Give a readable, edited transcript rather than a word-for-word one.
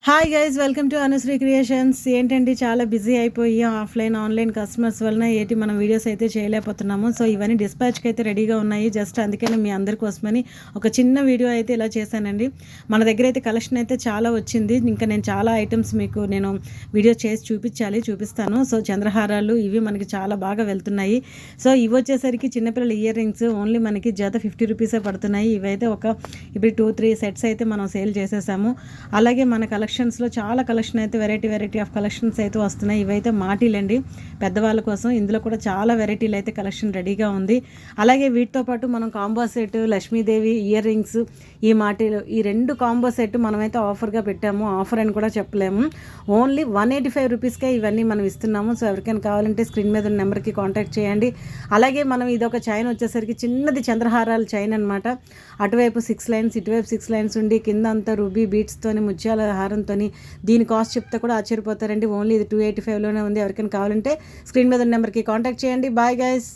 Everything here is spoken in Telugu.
Hi guys, welcome to Anusri creations. ఏంటండి చాలా బిజీ అయిపోయి ఆఫ్లైన్ ఆన్లైన్ కస్టమర్స్ వలన మనం వీడియోస్ అయితే చేయలేకపోతున్నాము. సో ఇవన్నీ డిస్పాచ్కి అయితే రెడీగా ఉన్నాయి. జస్ట్ అందుకని మీ అందరి కోసమని ఒక చిన్న వీడియో అయితే ఇలా చేశానండి. మన దగ్గర అయితే కలెక్షన్ అయితే చాలా వచ్చింది. ఇంకా నేను చాలా ఐటమ్స్ మీకు నేను వీడియో చేసి చూపిస్తాను. సో చంద్రహారాలు ఇవి మనకి చాలా బాగా వెళ్తున్నాయి. సో ఇవి వచ్చేసరికి చిన్నపిల్లల ఇయర్ రింగ్స్ ఓన్లీ మనకి జత 50 రూపీసే పడుతున్నాయి. ఇవైతే ఇప్పుడు 2-3 సెట్స్ అయితే మనం సేల్ చేసేసాము. అలాగే మన కలెక్షన్స్లో చాలా కలెక్షన్ అయితే వెరైటీ ఆఫ్ కలెక్షన్స్ అయితే వస్తున్నాయి. ఇవైతే మాటీలండి పెద్దవాళ్ళ కోసం. ఇందులో కూడా చాలా వెరైటీలు అయితే కలెక్షన్ రెడీగా ఉంది. అలాగే వీటితో పాటు మనం combo set Lakshmidevi ear rings ఈ మాటీలు ఈ 2 కాంబో సెట్ మనమైతే ఆఫర్గా పెట్టాము. ఆఫర్ అని కూడా చెప్పలేము. ఓన్లీ 185 రూపీస్కే ఇవన్నీ మనం ఇస్తున్నాము. సో ఎవరికైనా కావాలంటే స్క్రీన్ మీద ఉన్న నెంబర్కి కాంటాక్ట్ చేయండి. అలాగే మనం ఇదొక చైన్ వచ్చేసరికి చిన్నది చంద్రహారాల చైన్ అనమాట. అటువైపు 6 లైన్స్ ఇటువైపు 6 లైన్స్ ఉండి కింద అంతా రూబీ బీట్స్తోని ముత్యాల హారంతో దీని కాస్ట్ చెప్తే కూడా ఆశ్చర్యపోతారండి. ఓన్లీ ఇది 285లోనే ఉంది. ఎవరికైనా కావాలంటే స్క్రీన్ మీద ఉన్న నెంబర్కి కాంటాక్ట్ చేయండి. Bye guys.